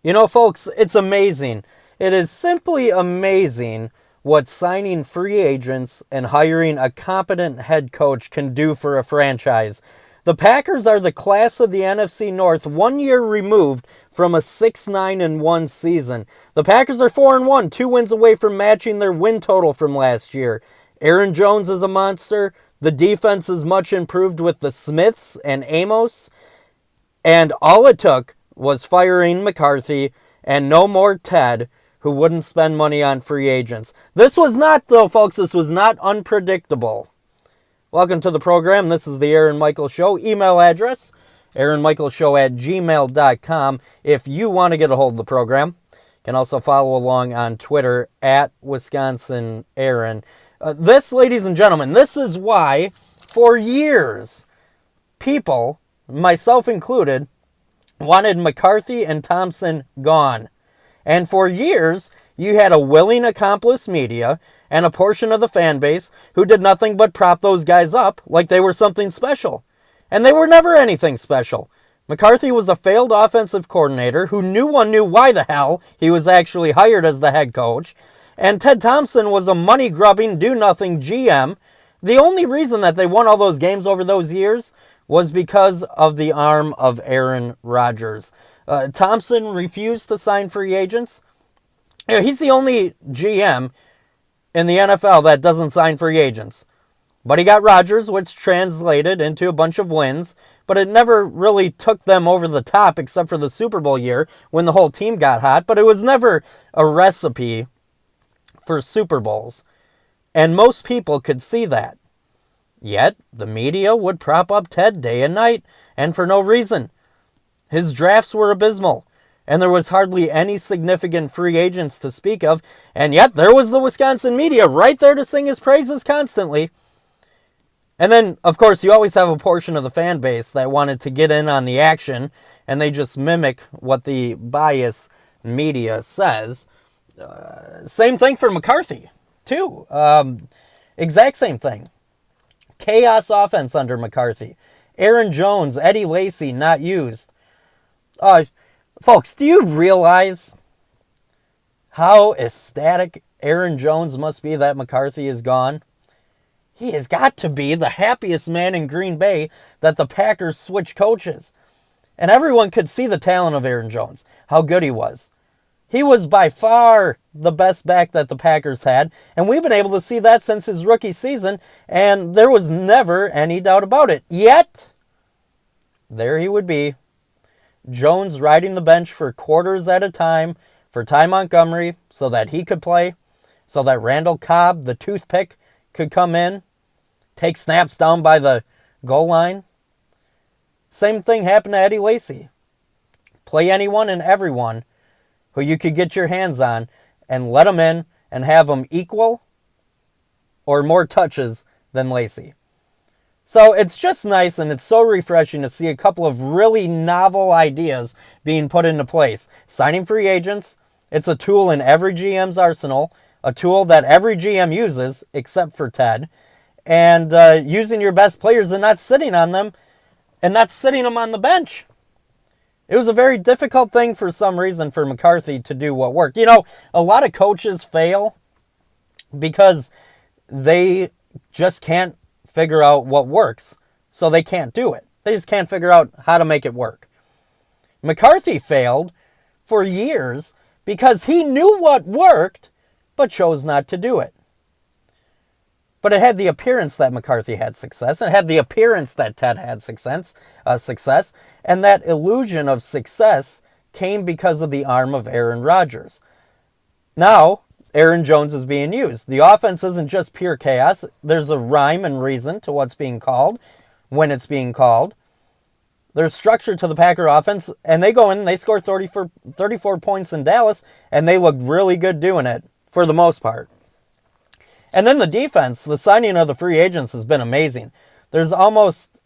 You know, folks, it's amazing. It is simply amazing what signing free agents and hiring a competent head coach can do for a franchise. The Packers are the class of the NFC North, 1 year removed from a 6-9-1 season. The Packers are 4-1, 2 wins away from matching their win total from last year. Aaron Jones is a monster. The defense is much improved with the Smiths and Amos. And all it took was firing McCarthy and no more Ted, who wouldn't spend money on free agents. This was not, though, folks, this was not unpredictable. Welcome to the program. This is the Aaron Michaels Show. Email address, aaronmichaelsshow@gmail.com. If you want to get a hold of the program, you can also follow along on Twitter at Wisconsin Aaron. This, ladies and gentlemen, this is why, for years, people, myself included, wanted McCarthy and Thompson gone. And for years, you had a willing accomplice media and a portion of the fan base who did nothing but prop those guys up like they were something special. And they were never anything special. McCarthy was a failed offensive coordinator who no one knew why the hell he was actually hired as the head coach. And Ted Thompson was a money-grubbing, do-nothing GM. The only reason that they won all those games over those years was because of the arm of Aaron Rodgers. Thompson refused to sign free agents. He's the only GM in the NFL that doesn't sign free agents. But he got Rodgers, which translated into a bunch of wins, but it never really took them over the top except for the Super Bowl year when the whole team got hot. But it was never a recipe for Super Bowls. And most people could see that. Yet, the media would prop up Ted day and night, and for no reason. His drafts were abysmal, and there was hardly any significant free agents to speak of, and yet there was the Wisconsin media right there to sing his praises constantly. And then, of course, you always have a portion of the fan base that wanted to get in on the action, and they just mimic what the biased media says. Same thing for McCarthy, too. Exact same thing. Chaos offense under McCarthy. Aaron Jones, Eddie Lacy, not used. Folks, do you realize how ecstatic Aaron Jones must be that McCarthy is gone? He has got to be the happiest man in Green Bay that the Packers switched coaches. And everyone could see the talent of Aaron Jones, how good he was. He was by far the best back that the Packers had, and we've been able to see that since his rookie season, and there was never any doubt about it. Yet, there he would be, Jones riding the bench for quarters at a time for Ty Montgomery so that he could play, so that Randall Cobb, the toothpick, could come in, take snaps down by the goal line. Same thing happened to Eddie Lacy. Play anyone and everyone who you could get your hands on and let them in and have them equal or more touches than Lacy. So it's just nice and it's so refreshing to see a couple of really novel ideas being put into place. Signing free agents, it's a tool in every GM's arsenal, a tool that every GM uses except for Ted, and using your best players and not sitting on them and not sitting them on the bench. It was a very difficult thing for some reason for McCarthy to do what worked. You know, a lot of coaches fail because they just can't figure out what works, so they can't do it. They just can't figure out how to make it work. McCarthy failed for years because he knew what worked, but chose not to do it. But it had the appearance that McCarthy had success. It had the appearance that Ted had success. And that illusion of success came because of the arm of Aaron Rodgers. Now, Aaron Jones is being used. The offense isn't just pure chaos. There's a rhyme and reason to what's being called when it's being called. There's structure to the Packer offense, and they go in and they score 34 points in Dallas, and they look really good doing it for the most part. And then the defense, the signing of the free agents has been amazing. There's almost...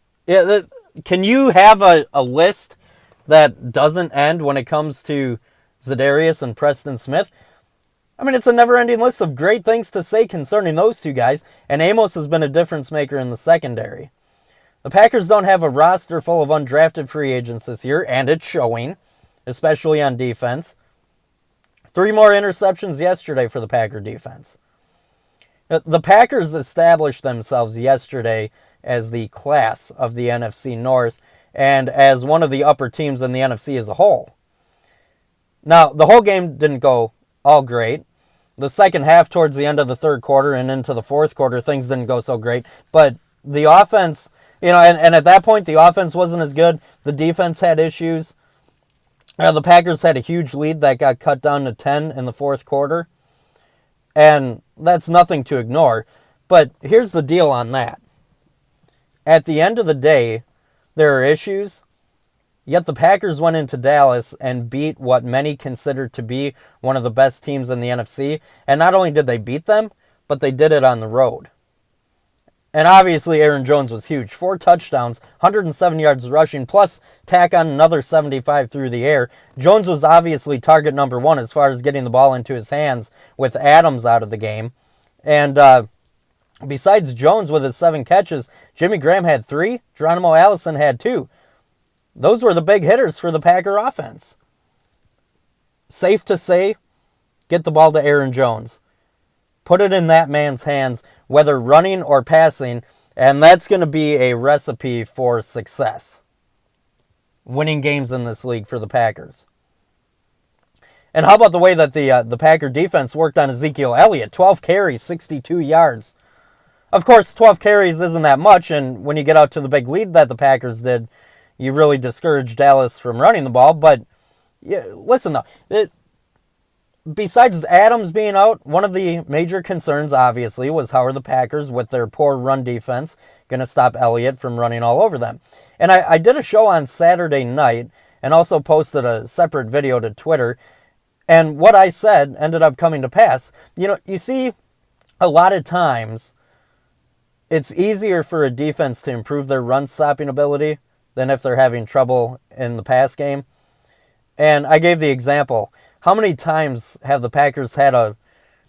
Can you have a list that doesn't end when it comes to Za'Darius and Preston Smith? I mean, it's a never-ending list of great things to say concerning those two guys, and Amos has been a difference maker in the secondary. The Packers don't have a roster full of undrafted free agents this year, and it's showing. especially on defense. 3 more interceptions yesterday for the Packer defense. The Packers established themselves yesterday as the class of the NFC North and as one of the upper teams in the NFC as a whole. Now, the whole game didn't go all great. The second half, towards the end of the third quarter and into the fourth quarter, things didn't go so great. But the offense, and at that point, the offense wasn't as good. The defense had issues. The Packers had a huge lead that got cut down to 10 in the fourth quarter. And that's nothing to ignore. But here's the deal on that. At the end of the day, there are issues. Yet the Packers went into Dallas and beat what many consider to be one of the best teams in the NFC. And not only did they beat them, but they did it on the road. And obviously Aaron Jones was huge. 4 touchdowns, 107 yards rushing, plus tack on another 75 through the air. Jones was obviously target number 1 as far as getting the ball into his hands with Adams out of the game. And besides Jones with his 7 catches, Jimmy Graham had 3, Geronimo Allison had 2. Those were the big hitters for the Packer offense. Safe to say, get the ball to Aaron Jones. Put it in that man's hands, whether running or passing, and that's going to be a recipe for success. Winning games in this league for the Packers. And how about the way that the Packer defense worked on Ezekiel Elliott? 12 carries, 62 yards. Of course, 12 carries isn't that much, and when you get out to the big lead that the Packers did, you really discourage Dallas from running the ball. But yeah, listen, though. Besides Adams being out, one of the major concerns, obviously, was how are the Packers, with their poor run defense, going to stop Elliott from running all over them. And I did a show on Saturday night and also posted a separate video to Twitter. And what I said ended up coming to pass. You see, a lot of times, it's easier for a defense to improve their run-stopping ability than if they're having trouble in the pass game. And I gave the example. How many times have the Packers had a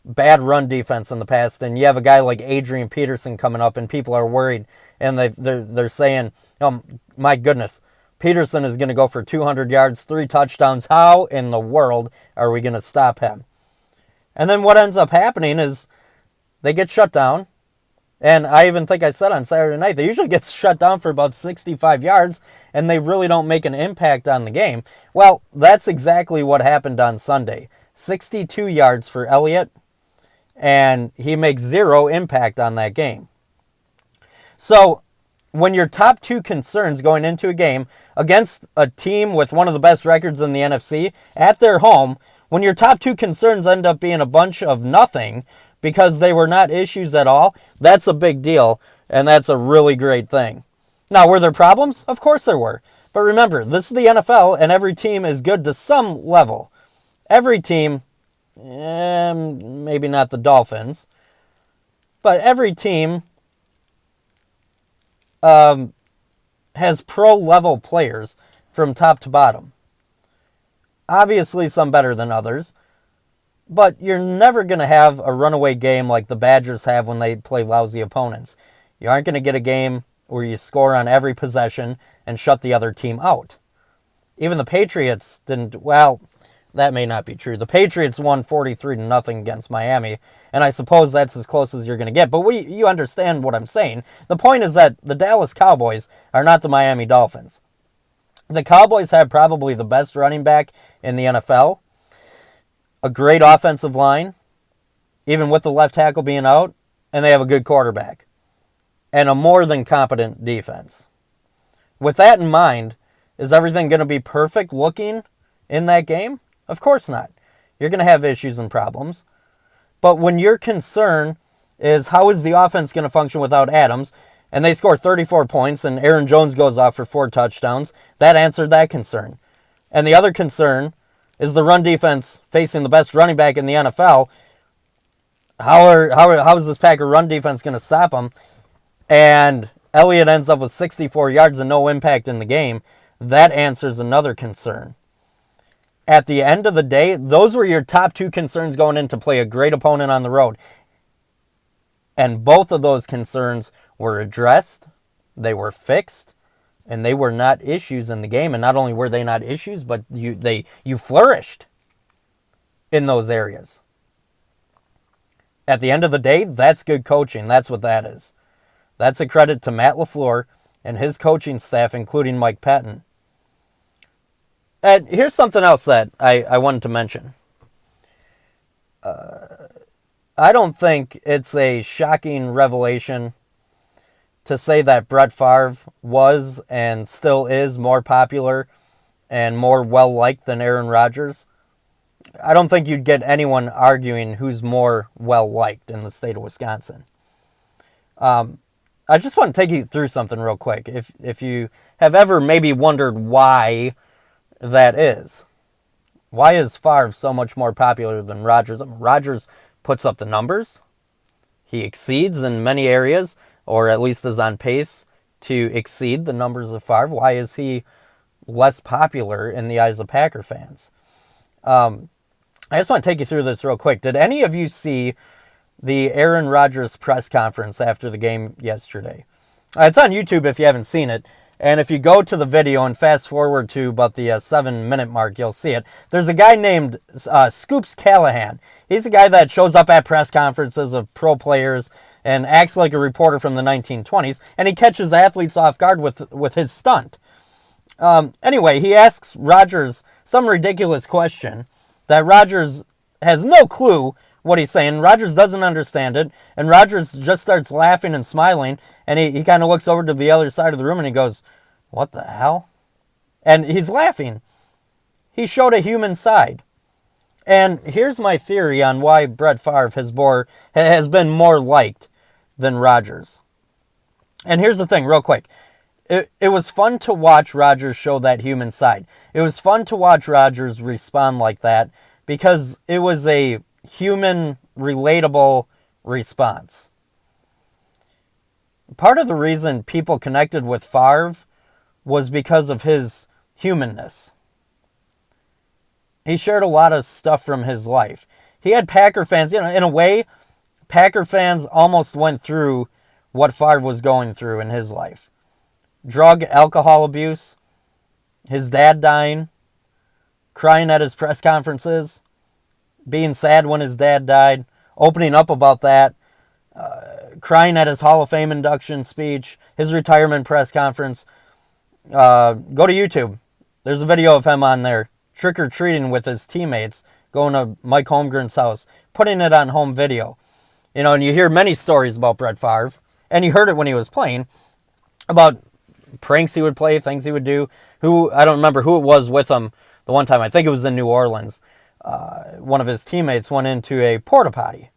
bad run defense in the past, and you have a guy like Adrian Peterson coming up, and people are worried, and they're saying, "Oh my goodness, Peterson is going to go for 200 yards, 3 touchdowns. How in the world are we going to stop him?" And then what ends up happening is they get shut down. And I even think I said on Saturday night, they usually get shut down for about 65 yards, and they really don't make an impact on the game. Well, that's exactly what happened on Sunday. 62 yards for Elliott, and he makes 0 impact on that game. So, when your top 2 concerns going into a game against a team with one of the best records in the NFC at their home, when your top 2 concerns end up being a bunch of nothing, because they were not issues at all, that's a big deal, and that's a really great thing. Now, were there problems? Of course there were. But remember, this is the NFL, and every team is good to some level. Every team, maybe not the Dolphins, but every team has pro-level players from top to bottom. Obviously, some better than others. But you're never going to have a runaway game like the Badgers have when they play lousy opponents. You aren't going to get a game where you score on every possession and shut the other team out. Even the Patriots didn't, well, that may not be true. The Patriots won 43-0 against Miami, and I suppose that's as close as you're going to get. But you understand what I'm saying. The point is that the Dallas Cowboys are not the Miami Dolphins. The Cowboys have probably the best running back in the NFL. A great offensive line, even with the left tackle being out, and they have a good quarterback, and a more than competent defense. With that in mind, is everything going to be perfect looking in that game? Of course not. You're going to have issues and problems. But when your concern is how is the offense going to function without Adams, and they score 34 points, and Aaron Jones goes off for 4 touchdowns, that answered that concern. And the other concern is the run defense facing the best running back in the NFL. How is this Packer run defense going to stop them? And Elliott ends up with 64 yards and no impact in the game. That answers another concern. At the end of the day, those were your top 2 concerns going in to play a great opponent on the road. And both of those concerns were addressed. They were fixed. And they were not issues in the game. And not only were they not issues, but you flourished in those areas. At the end of the day, that's good coaching. That's what that is. That's a credit to Matt LaFleur and his coaching staff, including Mike Patton. And here's something else that I wanted to mention. I don't think it's a shocking revelation to say that Brett Favre was and still is more popular and more well-liked than Aaron Rodgers. I don't think you'd get anyone arguing who's more well-liked in the state of Wisconsin. I just want to take you through something real quick. If you have ever maybe wondered why that is. Why is Favre so much more popular than Rodgers? Rodgers puts up the numbers. He exceeds in many areas, or at least is on pace to exceed the numbers of Favre. Why is he less popular in the eyes of Packer fans? I just want to take you through this real quick. Did any of you see the Aaron Rodgers press conference after the game yesterday? It's on YouTube if you haven't seen it. And if you go to the video and fast forward to about the 7-minute mark, you'll see it. There's a guy named Scoops Callahan. He's a guy that shows up at press conferences of pro players and acts like a reporter from the 1920s. And he catches athletes off guard with his stunt. Anyway, he asks Rodgers some ridiculous question that Rodgers has no clue what he's saying. Rodgers doesn't understand it, and Rodgers just starts laughing and smiling, and he kind of looks over to the other side of the room and he goes, "What the hell?" And he's laughing. He showed a human side. And here's my theory on why Brett Favre has been more liked than Rodgers. And here's the thing, real quick. It was fun to watch Rodgers show that human side. It was fun to watch Rodgers respond like that because it was a human, relatable response. Part of the reason people connected with Favre was because of his humanness. He shared a lot of stuff from his life. He had Packer fans, in a way, Packer fans almost went through what Favre was going through in his life. Drug, alcohol abuse, his dad dying, crying at his press conferences, being sad when his dad died, opening up about that, crying at his Hall of Fame induction speech, his retirement press conference. Go to YouTube. There's a video of him on there, trick-or-treating with his teammates, going to Mike Holmgren's house, putting it on home video. And you hear many stories about Brett Favre, and you heard it when he was playing, about pranks he would play, things he would do. I don't remember who it was with him the one time. I think it was in New Orleans. One of his teammates went into a porta potty,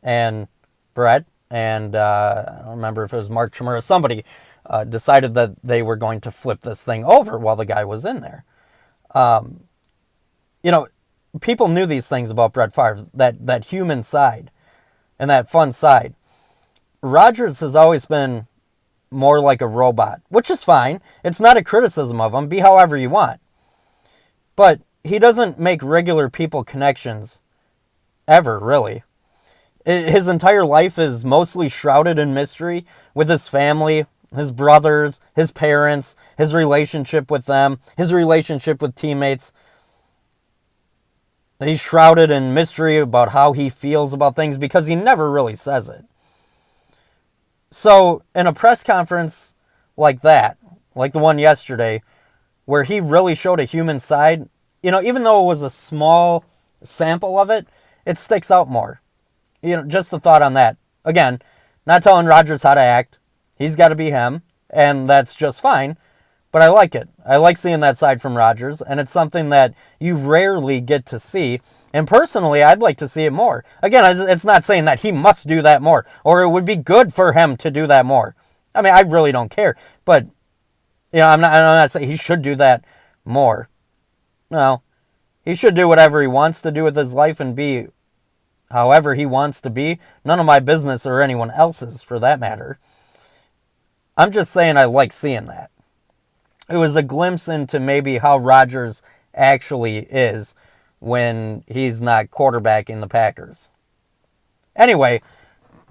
and Brett and I don't remember if it was Mark Chmura, somebody decided that they were going to flip this thing over while the guy was in there. People knew these things about Brett Favre, that human side and that fun side. Rodgers has always been more like a robot, which is fine. It's not a criticism of him. Be however you want. But he doesn't make regular people connections ever, really. His entire life is mostly shrouded in mystery with his family, his brothers, his parents, his relationship with them, his relationship with teammates. He's shrouded in mystery about how he feels about things because he never really says it. So in a press conference like that, like the one yesterday, where he really showed a human side, even though it was a small sample of it, it sticks out more. Just a thought on that. Again, not telling Rodgers how to act. He's got to be him, and that's just fine. But I like it. I like seeing that side from Rodgers, and it's something that you rarely get to see. And personally, I'd like to see it more. Again, it's not saying that he must do that more, or it would be good for him to do that more. I mean, I really don't care. But, I'm not saying he should do that more. No. He should do whatever he wants to do with his life and be however he wants to be. None of my business or anyone else's, for that matter. I'm just saying I like seeing that. It was a glimpse into maybe how Rodgers actually is when he's not quarterbacking the Packers. Anyway,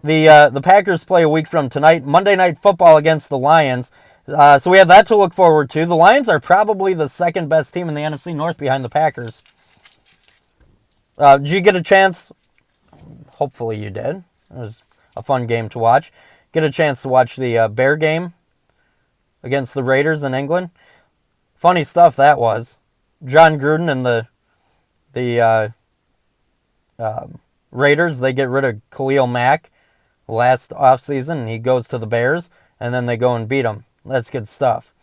the Packers play a week from tonight. Monday Night Football against the Lions. So we have that to look forward to. The Lions are probably the second best team in the NFC North behind the Packers. Did you get a chance? Hopefully you did. It was a fun game to watch. Get a chance to watch the Bear game against the Raiders in England. Funny stuff that was. John Gruden and the Raiders, they get rid of Khalil Mack last offseason, and he goes to the Bears, and then they go and beat him. That's good stuff.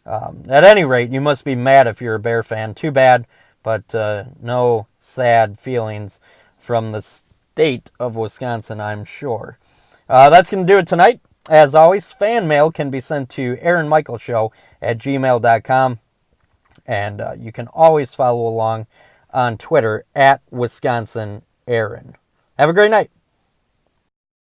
At any rate, you must be mad if you're a Bear fan. Too bad, but no sad feelings from the state of Wisconsin, I'm sure. That's going to do it tonight. As always, fan mail can be sent to aaronmichaelshow@gmail.com. And you can always follow along on Twitter @WisconsinAaron. Have a great night.